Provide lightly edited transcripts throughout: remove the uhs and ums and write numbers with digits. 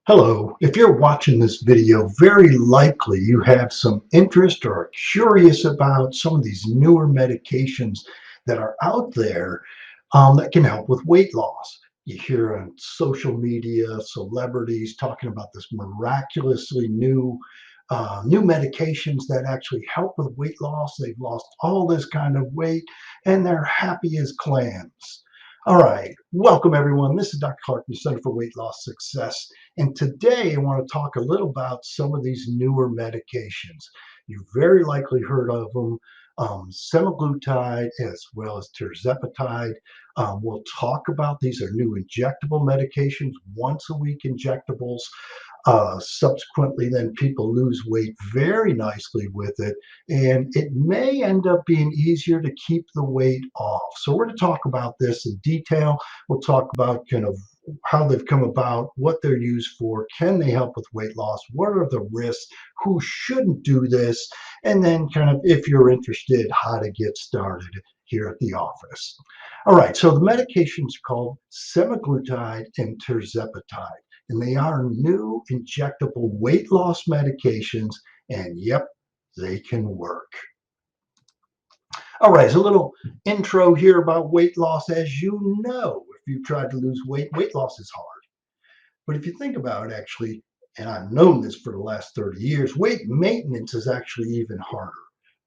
Hello, if you're watching this video, very likely you have some interest or are curious about some of these newer medications that are out there that can help with weight loss. You hear on social media, celebrities talking about this miraculously new medications that actually help with weight loss. They've lost all this kind of weight and they're happy as clams. All right, welcome everyone. This is Dr. Clark, the Center for Weight Loss Success. And today I want to talk a little about some of these newer medications. You've very likely heard of them, semaglutide as well as tirzepatide. We'll talk about these are new injectable medications, once a week injectables. Subsequently, then people lose weight very nicely with it, and it may end up being easier to keep the weight off. So we're going to talk about this in detail. We'll talk about kind of how they've come about, what they're used for, can they help with weight loss, what are the risks, who shouldn't do this, and then kind of if you're interested, how to get started here at the office. All right, so the medications are called semaglutide and tirzepatide, and they are new injectable weight loss medications, and yep, they can work. All right, so a little intro here about weight loss. As you know, if you've tried to lose weight, weight loss is hard. But if you think about it, actually, and I've known this for the last 30 years, weight maintenance is actually even harder.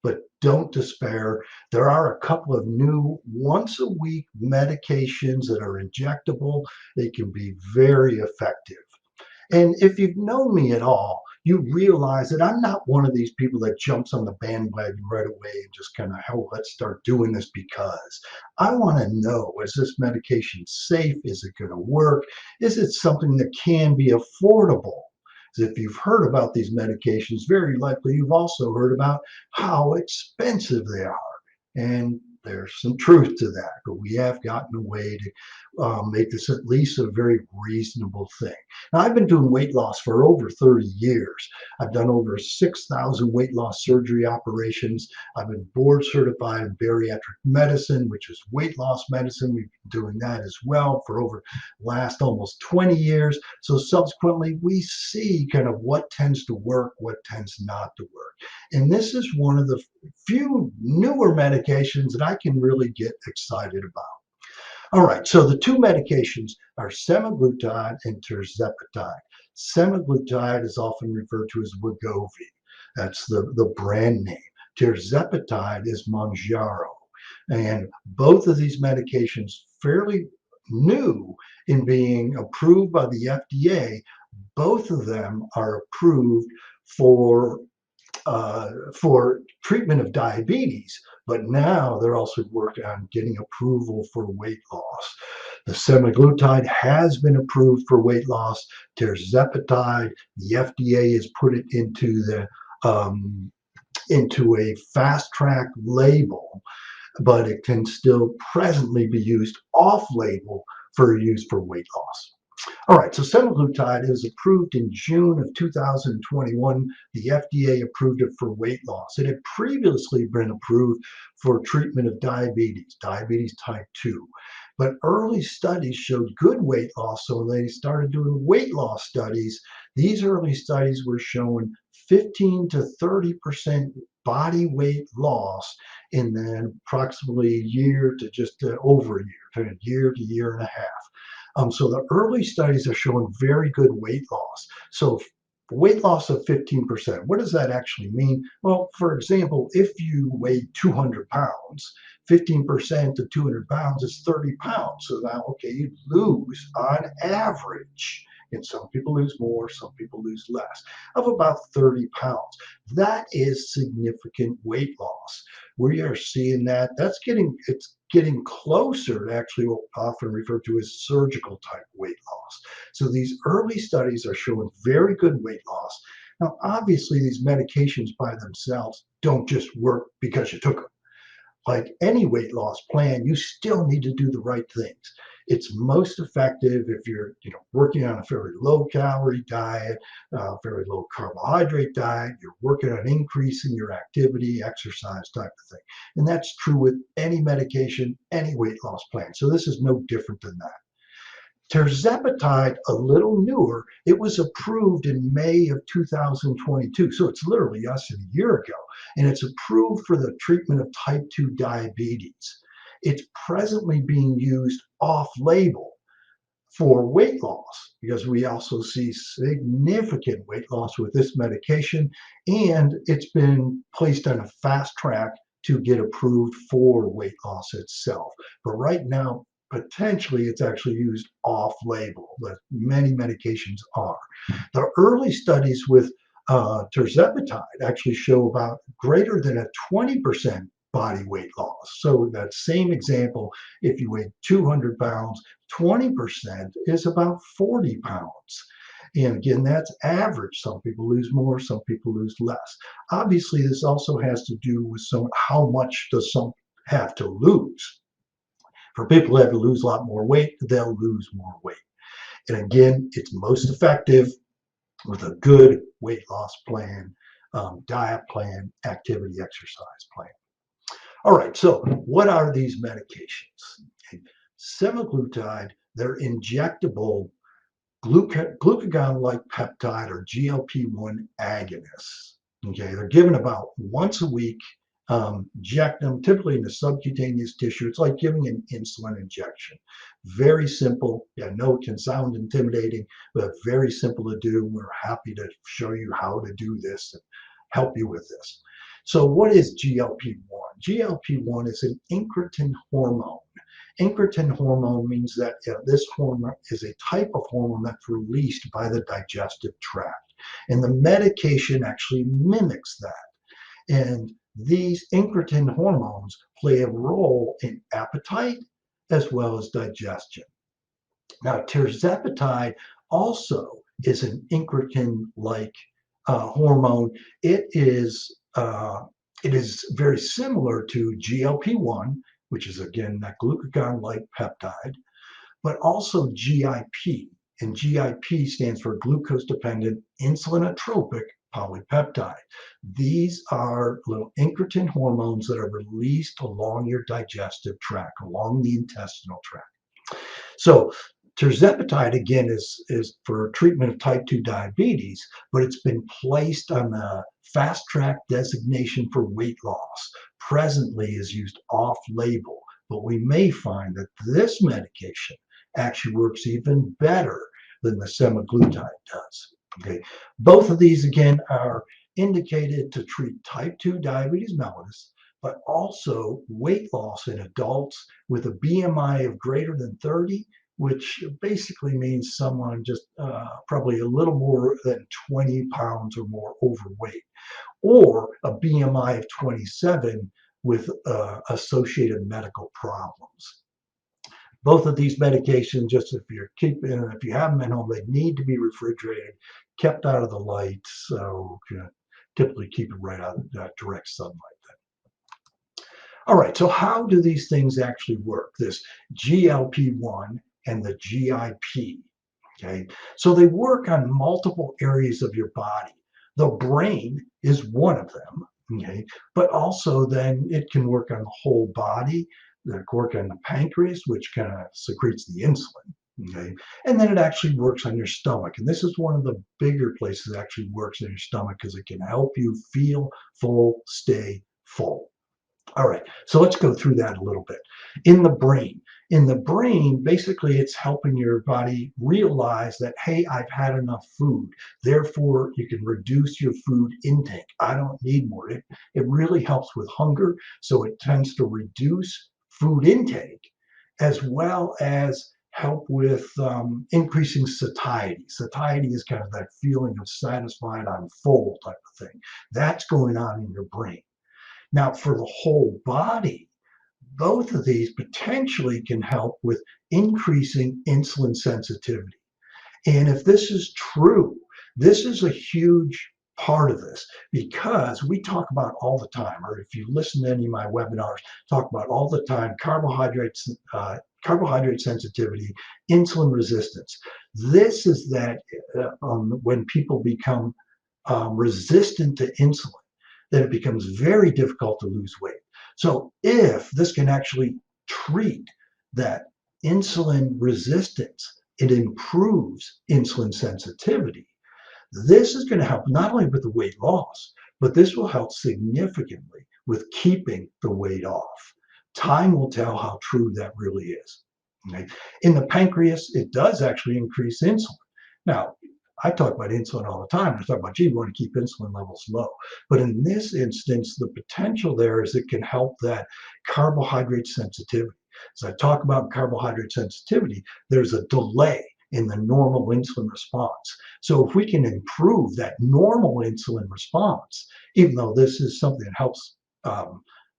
But don't despair. There are a couple of new once a week medications that are injectable. They can be very effective. And if you've known me at all, you realize that I'm not one of these people that jumps on the bandwagon right away and just kind of, oh, let's start doing this because I want to know, is this medication safe? Is it going to work? Is it something that can be affordable? If you've heard about these medications, very likely you've also heard about how expensive they are. And there's some truth to that, but we have gotten a way to make this at least a very reasonable thing. Now, I've been doing weight loss for over 30 years. I've done over 6,000 weight loss surgery operations. I've been board certified in bariatric medicine, which is weight loss medicine. We've been doing that as well for over last almost 20 years. So subsequently, we see kind of what tends to work, what tends not to work. And this is one of the few newer medications that I can really get excited about. All right, so the two medications are semaglutide and tirzepatide. Semaglutide is often referred to as Wegovy. That's the brand name. Tirzepatide is Mounjaro. And both of these medications fairly new in being approved by the FDA. Both of them are approved for for treatment of diabetes, but now they're also working on getting approval for weight loss. The semaglutide has been approved for weight loss. Tirzepatide, the FDA has put it into a fast track label, but it can still presently be used off label for use for weight loss. All right, so semaglutide is approved in June of 2021. The FDA approved it for weight loss. It had previously been approved for treatment of diabetes, diabetes type 2. But early studies showed good weight loss, so they started doing weight loss studies. These early studies were showing 15 to 30% body weight loss in then approximately a year to just over a year, kind of year to year and a half. So the early studies are showing very good weight loss. So weight loss of 15%, what does that actually mean? Well, for example, if you weigh 200 pounds, 15% of 200 pounds is 30 pounds. So now, okay, you lose on average, and some people lose more, some people lose less, of about 30 pounds. That is significant weight loss. We are seeing that. It's getting closer to actually what we often refer to as surgical type weight loss. So these early studies are showing very good weight loss. Now, obviously, these medications by themselves don't just work because you took them. Like any weight loss plan, you still need to do the right things. It's most effective if you're, working on a fairly low calorie diet, very low carbohydrate diet. You're working on increasing your activity, exercise type of thing, and that's true with any medication, any weight loss plan. So this is no different than that. Tirzepatide, a little newer, it was approved in May of 2022. So it's literally less than a year ago. And it's approved for the treatment of type 2 diabetes. It's presently being used off label for weight loss because we also see significant weight loss with this medication, and it's been placed on a fast track to get approved for weight loss itself. But right now, potentially it's actually used off label, but many medications are. The early studies with tirzepatide actually show about greater than a 20% body weight loss. So that same example, if you weigh 200 pounds, 20% is about 40 pounds. And again, that's average. Some people lose more, some people lose less. Obviously, this also has to do with how much does some have to lose. For people who have to lose a lot more weight, they'll lose more weight. And again, it's most effective with a good weight loss plan, diet plan, activity exercise plan. All right, so what are these medications? Okay. Semaglutide, they're injectable glucagon-like peptide or GLP-1 agonists. Okay, they're given about once a week. Inject them typically in the subcutaneous tissue. It's like giving an insulin injection. Very simple. Yeah, I know it can sound intimidating, but very simple to do. We're happy to show you how to do this and help you with this. So what is GLP-1? GLP-1 is an incretin hormone. Incretin hormone means that this hormone is a type of hormone that's released by the digestive tract. And the medication actually mimics that. And these incretin hormones play a role in appetite as well as digestion. Now, tirzepatide also is an incretin-like hormone. It is very similar to GLP-1, which is again that glucagon-like peptide, but also GIP. And GIP stands for glucose-dependent insulinotropic polypeptide. These are little incretin hormones that are released along your digestive tract, along the intestinal tract. So tirzepatide again is for treatment of type 2 diabetes, but it's been placed on the fast track designation for weight loss. Presently is used off label, but we may find that this medication actually works even better than the semaglutide does. Okay, both of these again are indicated to treat type 2 diabetes mellitus, but also weight loss in adults with a BMI of greater than 30, which basically means someone just probably a little more than 20 pounds or more overweight, or a BMI of 27 with associated medical problems. Both of these medications, just if you have them at home, they need to be refrigerated, kept out of the light. So typically keep it right out of direct sunlight. All right, so how do these things actually work? This GLP-1 and the GIP. Okay, so they work on multiple areas of your body. The brain is one of them. Okay, but also then it can work on the whole body. They work on the pancreas, which kind of secretes the insulin. Okay, and then it actually works on your stomach. And this is one of the bigger places it actually works in your stomach because it can help you feel full, stay full. All right, so let's go through that a little bit. In the brain, basically it's helping your body realize that, hey, I've had enough food. Therefore, you can reduce your food intake. I don't need more. It really helps with hunger, so it tends to reduce food intake as well as help with increasing satiety. Satiety is kind of that feeling of satisfied, I'm full type of thing. That's going on in your brain. Now, for the whole body, both of these potentially can help with increasing insulin sensitivity. And if this is true, this is a huge part of this because we talk about all the time, or if you listen to any of my webinars, talk about all the time carbohydrate sensitivity, insulin resistance. This is that when people become resistant to insulin, then it becomes very difficult to lose weight. So if this can actually treat that insulin resistance, it improves insulin sensitivity. This is going to help not only with the weight loss, but this will help significantly with keeping the weight off. Time will tell how true that really is. Okay? In the pancreas, it does actually increase insulin. Now, I talk about insulin all the time. I talk about, gee, we want to keep insulin levels low. But in this instance, the potential there is it can help that carbohydrate sensitivity. As I talk about carbohydrate sensitivity, there's a delay in the normal insulin response. So if we can improve that normal insulin response, even though this is something that helps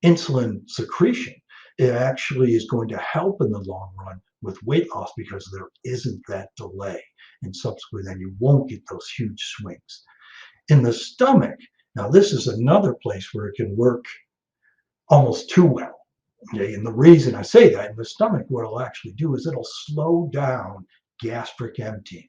insulin secretion, it actually is going to help in the long run with weight loss because there isn't that delay. And subsequently, then you won't get those huge swings. In the stomach, now this is another place where it can work almost too well. Okay, and the reason I say that in the stomach, what it'll actually do is it'll slow down gastric emptying.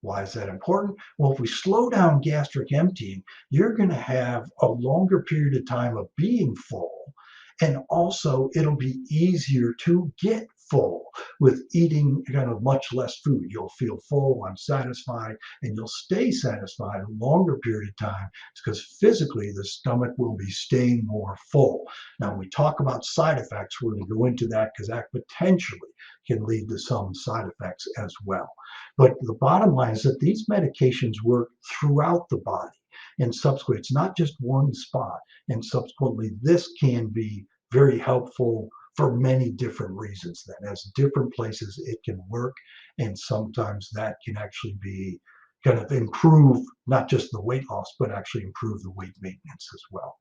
Why is that important? Well, if we slow down gastric emptying, you're going to have a longer period of time of being full. And also, it'll be easier to get full with eating kind of much less food. You'll feel full, unsatisfied, and you'll stay satisfied a longer period of time because physically the stomach will be staying more full. Now, when we talk about side effects, we're going to go into that because that potentially can lead to some side effects as well. But the bottom line is that these medications work throughout the body. And subsequently, it's not just one spot. And subsequently, this can be very helpful for many different reasons. That as different places it can work. And sometimes that can actually be kind of improve not just the weight loss, but actually improve the weight maintenance as well.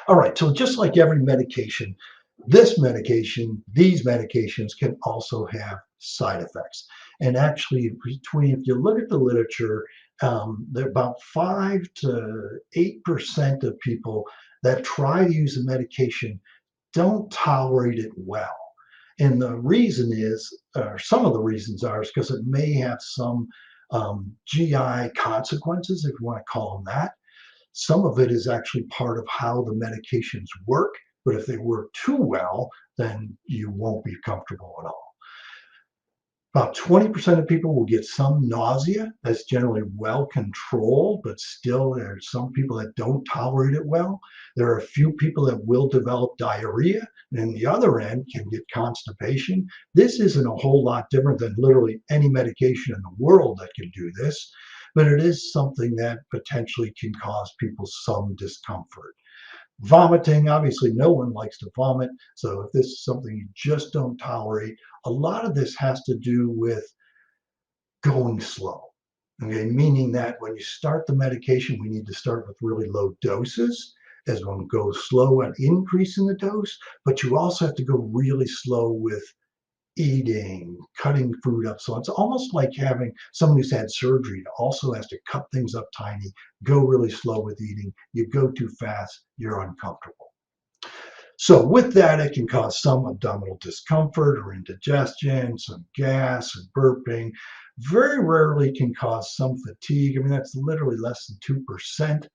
All right, so just like every medication, these medications can also have side effects. And actually, if you look at the literature, there are about 5 to 8% of people that try to use a medication don't tolerate it well. And the reason is, or some of the reasons are, is because it may have some GI consequences, if you want to call them that. Some of it is actually part of how the medications work, but if they work too well, then you won't be comfortable at all. About 20% of people will get some nausea that's generally well controlled, but still there are some people that don't tolerate it well. There are a few people that will develop diarrhea, and the other end can get constipation. This isn't a whole lot different than literally any medication in the world that can do this, but it is something that potentially can cause people some discomfort. Vomiting, obviously, no one likes to vomit. So if this is something you just don't tolerate, a lot of this has to do with going slow. Okay, meaning that when you start the medication, we need to start with really low doses as one goes slow and increasing the dose, but you also have to go really slow with eating, cutting food up. So it's almost like having someone who's had surgery also has to cut things up tiny, go really slow with eating. You go too fast, you're uncomfortable. So with that, it can cause some abdominal discomfort or indigestion, some gas and burping. Very rarely can cause some fatigue. I mean, that's literally less than 2%.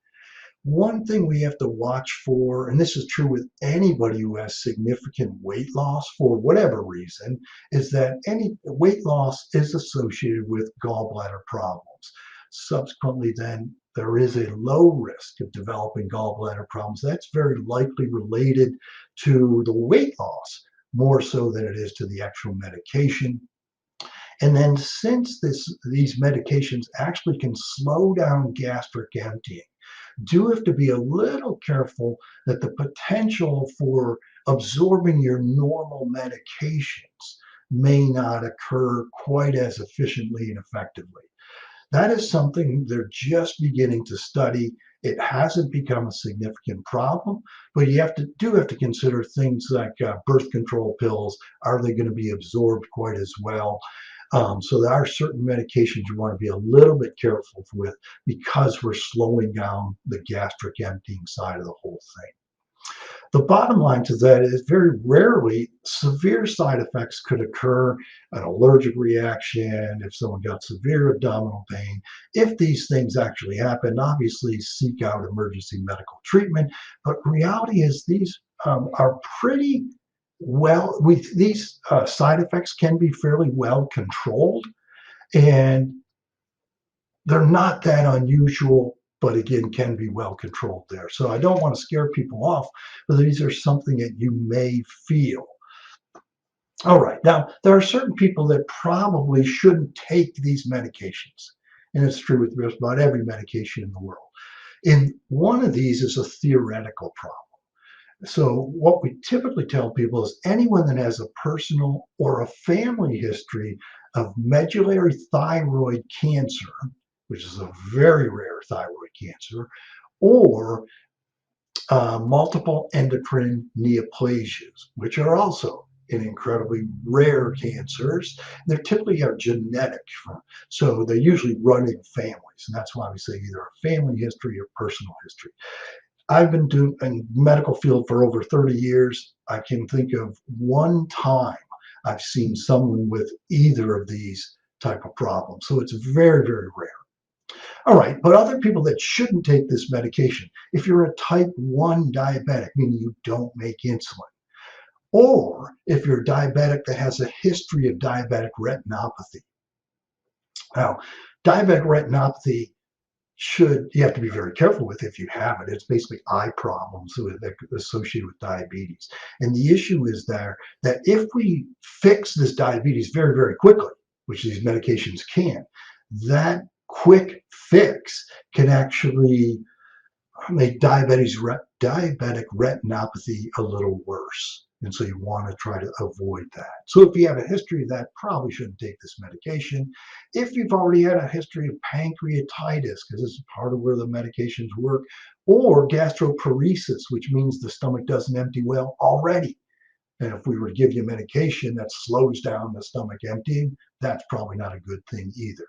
One thing we have to watch for, and this is true with anybody who has significant weight loss for whatever reason, is that any weight loss is associated with gallbladder problems. Subsequently, then there is a low risk of developing gallbladder problems. That's very likely related to the weight loss more so than it is to the actual medication. And then since these medications actually can slow down gastric emptying, do have to be a little careful that the potential for absorbing your normal medications may not occur quite as efficiently and effectively. That is something they're just beginning to study. It hasn't become a significant problem, but you have to consider things like birth control pills. Are they going to be absorbed quite as well? So there are certain medications you want to be a little bit careful with because we're slowing down the gastric emptying side of the whole thing. The bottom line to that is very rarely severe side effects could occur, an allergic reaction, if someone got severe abdominal pain. If these things actually happen, obviously seek out emergency medical treatment. But reality is these are pretty Well, these side effects can be fairly well controlled, and they're not that unusual, but again, can be well controlled there. So I don't want to scare people off, but these are something that you may feel. All right. Now, there are certain people that probably shouldn't take these medications. And it's true with just about every medication in the world. And one of these is a theoretical problem. So, what we typically tell people is anyone that has a personal or a family history of medullary thyroid cancer, which is a very rare thyroid cancer, or multiple endocrine neoplasias, which are also in incredibly rare cancers. They're typically are genetic, so they usually run in families, and that's why we say either a family history or personal history. I've been doing in medical field for over 30 years. I can think of one time I've seen someone with either of these type of problems. So it's very, very rare. All right, but other people that shouldn't take this medication, if you're a type 1 diabetic, meaning you don't make insulin, or if you're a diabetic that has a history of diabetic retinopathy. Now, diabetic retinopathy you have to be very careful with if you have it. It's basically eye problems associated with diabetes. And the issue is that if we fix this diabetes very, very quickly, which these medications can, that quick fix can actually make diabetic retinopathy a little worse. And so you want to try to avoid that. So if you have a history of that, probably shouldn't take this medication. If you've already had a history of pancreatitis, because this is part of where the medications work, or gastroparesis, which means the stomach doesn't empty well already. And if we were to give you medication that slows down the stomach emptying, that's probably not a good thing either.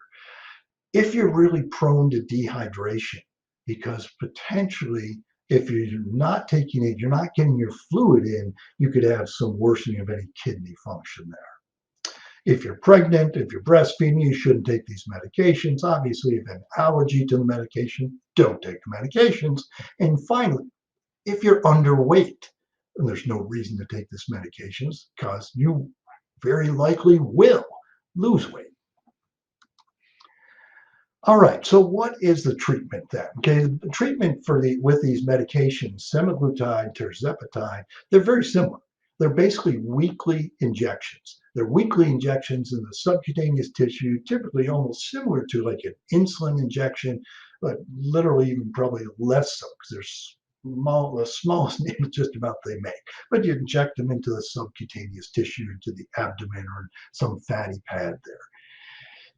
If you're really prone to dehydration, because potentially if you're not taking it, you're not getting your fluid in, you could have some worsening of any kidney function there. If you're pregnant, if you're breastfeeding, you shouldn't take these medications. Obviously, if you have an allergy to the medication, don't take the medications. And finally, if you're underweight, and there's no reason to take this medications because you very likely will lose weight. All right, so what is the treatment then? Okay, the treatment with these medications, semaglutide, tirzepatide, they're very similar. They're basically weekly injections. They're weekly injections in the subcutaneous tissue, typically almost similar to like an insulin injection, but literally even probably less so because they're the smallest needle just about they make. But you inject them into the subcutaneous tissue, into the abdomen or some fatty pad there.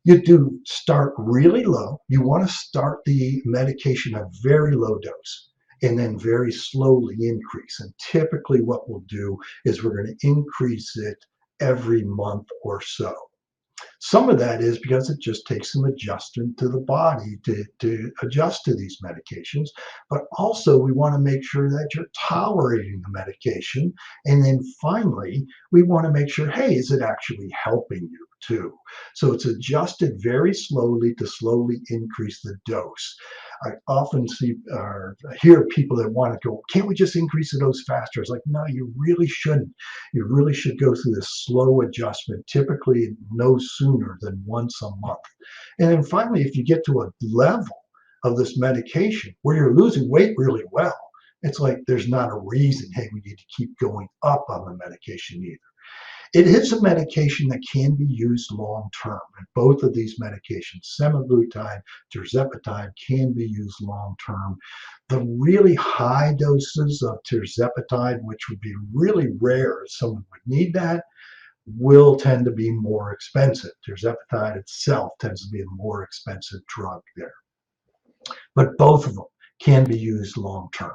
You do start really low. You want to start the medication at a very low dose and then very slowly increase. And typically what we'll do is we're going to increase it every month or so. Some of that is because it just takes some adjustment to the body to adjust to these medications. But also, we want to make sure that you're tolerating the medication. And then finally, we want to make sure, hey, is it actually helping you too? So it's adjusted very slowly to slowly increase the dose. I often see or hear people that want to go, can't we just increase the dose faster? It's like, no, you really shouldn't. You really should go through this slow adjustment, typically no sooner than once a month. And then finally, if you get to a level of this medication where you're losing weight really well, it's like there's not a reason, hey, we need to keep going up on the medication either. It is a medication that can be used long term, and both of these medications, semaglutide, tirzepatide, can be used long term. The really high doses of tirzepatide, which would be really rare if someone would need that, will tend to be more expensive. Tirzepatide itself tends to be a more expensive drug there. But both of them can be used long term.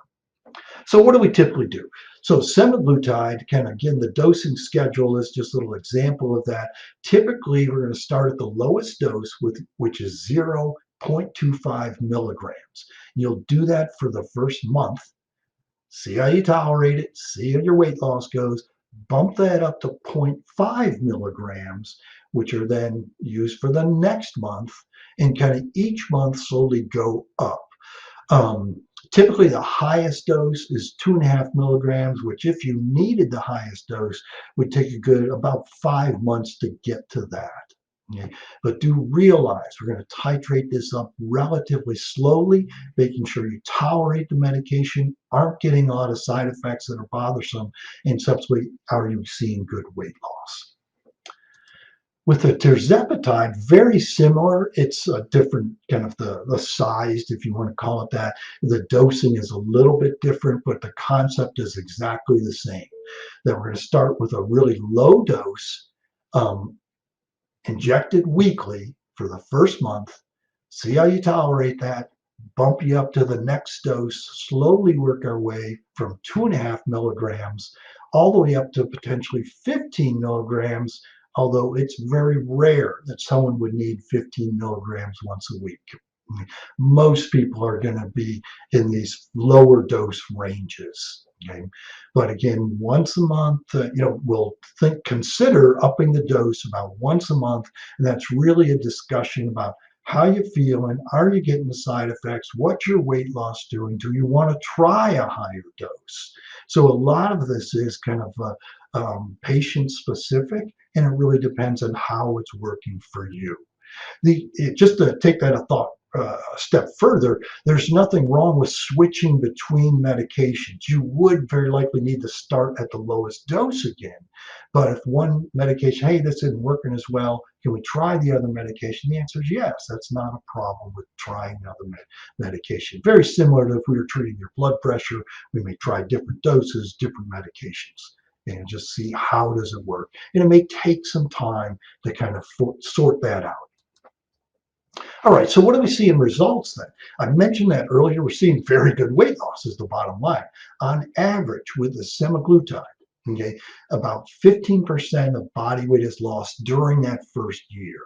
So what do we typically do? So semaglutide can, again, the dosing schedule is just a little example of that. Typically, we're going to start at the lowest dose, which is 0.25 milligrams. You'll do that for the first month. See how you tolerate it. See how your weight loss goes. Bump that up to 0.5 milligrams, which are then used for the next month, and kind of each month slowly go up. Typically, the highest dose is 2.5 milligrams, which if you needed the highest dose, would take a good about 5 months to get to that. Okay. But do realize we're going to titrate this up relatively slowly, making sure you tolerate the medication, aren't getting a lot of side effects that are bothersome, and subsequently are you seeing good weight loss. With the tirzepatide, very similar. It's a different kind of the size, if you want to call it that. The dosing is a little bit different, but the concept is exactly the same. That we're going to start with a really low dose, um, injected weekly for the first month, see how you tolerate that, bump you up to the next dose, slowly work our way from 2.5 milligrams all the way up to potentially 15 milligrams, although it's very rare that someone would need 15 milligrams once a week. Most people are going to be in these lower dose ranges. Okay, but again, once a month, we'll consider upping the dose about once a month, and that's really a discussion about how you feeling, are you getting the side effects, what's your weight loss doing, do you want to try a higher dose? So a lot of this is kind of patient specific, and it really depends on how it's working for you. Just to take that a step further, there's nothing wrong with switching between medications. You would very likely need to start at the lowest dose again. But if one medication, hey, this isn't working as well, can we try the other medication? The answer is yes. That's not a problem with trying another medication. Very similar to if we were treating your blood pressure, we may try different doses, different medications, and just see how does it work. And it may take some time to kind of sort that out. All right, so what do we see in results then? I mentioned that earlier. We're seeing very good weight loss is the bottom line. On average, with the semaglutide, okay, about 15% of body weight is lost during that first year.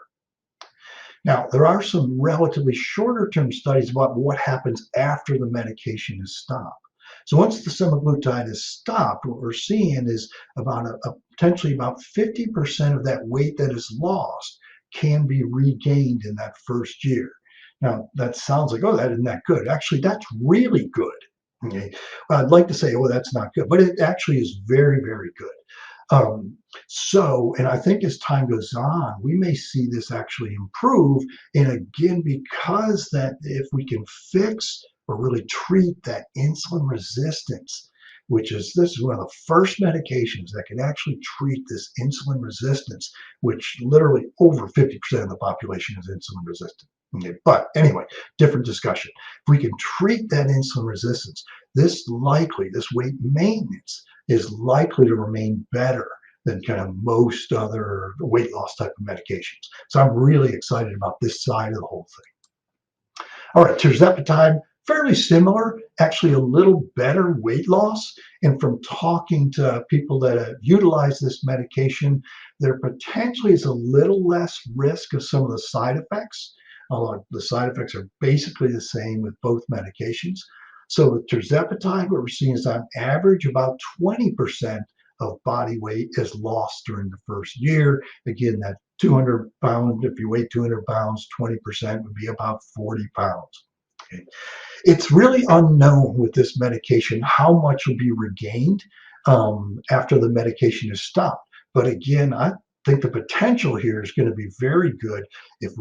Now, there are some relatively shorter term studies about what happens after the medication is stopped. So once the semaglutide is stopped, what we're seeing is about potentially about 50% of that weight that is lost can be regained in that first year. Now, that sounds like, oh, that isn't that good. Actually, that's really good. Okay. Well, I'd like to say, oh, that's not good, but it actually is very, very good. And I think as time goes on, we may see this actually improve. And again, because that if we can fix or really treat that insulin resistance, this is one of the first medications that can actually treat this insulin resistance, which literally over 50% of the population is insulin resistant. Okay, but anyway, different discussion. If we can treat that insulin resistance, this weight maintenance is likely to remain better than kind of most other weight loss type of medications. So I'm really excited about this side of the whole thing. All right, tirzepatide, fairly similar, actually a little better weight loss. And from talking to people that have utilized this medication, there potentially is a little less risk of some of the side effects. Although the side effects are basically the same with both medications. So with tirzepatide, what we're seeing is on average about 20% of body weight is lost during the first year. Again, that 200 pounds, if you weigh 200 pounds, 20% would be about 40 pounds. Okay. It's really unknown with this medication how much will be regained after the medication is stopped. But again, I think the potential here is going to be very good if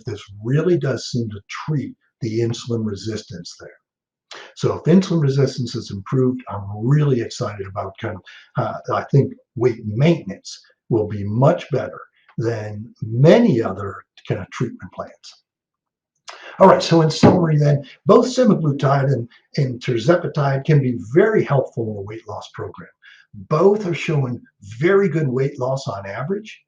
this really does seem to treat the insulin resistance there. So if insulin resistance is improved, I'm really excited about I think weight maintenance will be much better than many other kind of treatment plans. All right, so in summary then, both semaglutide and tirzepatide can be very helpful in a weight loss program. Both are showing very good weight loss on average.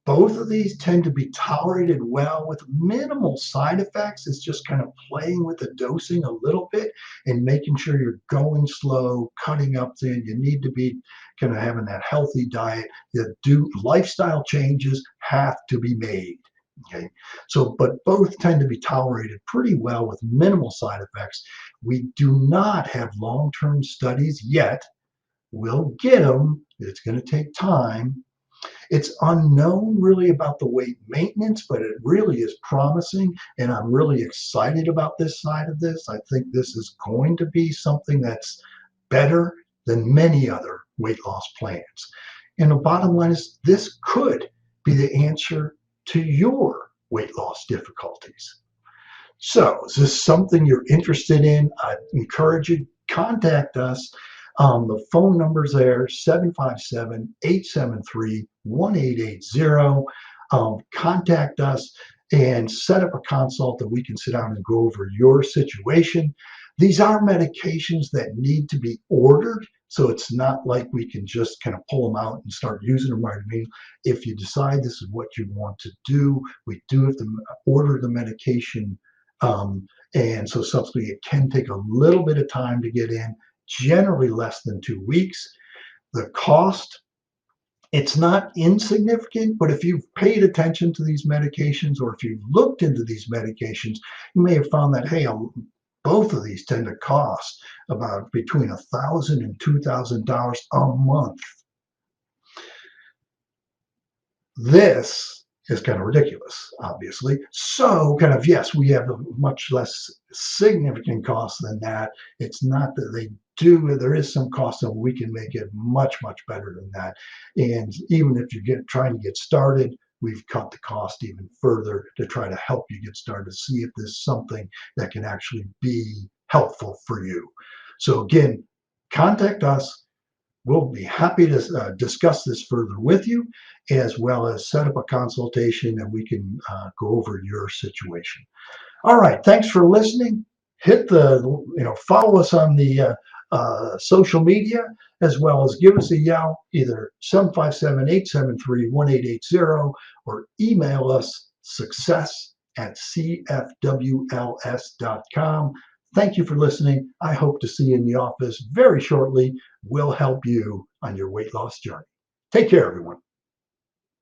Both of these tend to be tolerated well with minimal side effects. It's just kind of playing with the dosing a little bit and making sure you're going slow, cutting up things. You need to be kind of having that healthy diet. Lifestyle changes have to be made. Okay, but both tend to be tolerated pretty well with minimal side effects. We do not have long-term studies yet. We'll get them. It's going to take time. It's unknown really about the weight maintenance, but it really is promising. And I'm really excited about this side of this. I think this is going to be something that's better than many other weight loss plans. And the bottom line is this could be the answer to your weight loss difficulties. So, is this something you're interested in? I encourage you, contact us. The phone number's there, 757-873-1880. Contact us and set up a consult that we can sit down and go over your situation. These are medications that need to be ordered, so it's not like we can just kind of pull them out and start using them right away. If you decide this is what you want to do, we do have to order the medication, and so subsequently, it can take a little bit of time to get in, generally less than 2 weeks. The cost, it's not insignificant, but if you've paid attention to these medications or if you've looked into these medications, you may have found that, hey, both of these tend to cost about between $1,000 and $2,000 a month. This is kind of ridiculous, obviously. So kind of, yes, we have a much less significant cost than that. It's not that they do, there is some cost and we can make it much, much better than that. And even if you're trying to get started, we've cut the cost even further to try to help you get started, see if there's something that can actually be helpful for you. So again, contact us. We'll be happy to discuss this further with you, as well as set up a consultation and we can go over your situation. All right, thanks for listening. Hit the, follow us on the social media, as well as give us a yell, either 757-873-1880 or email us success@cfwls.com. Thank you for listening. I hope to see you in the office very shortly. We'll help you on your weight loss journey. Take care, everyone.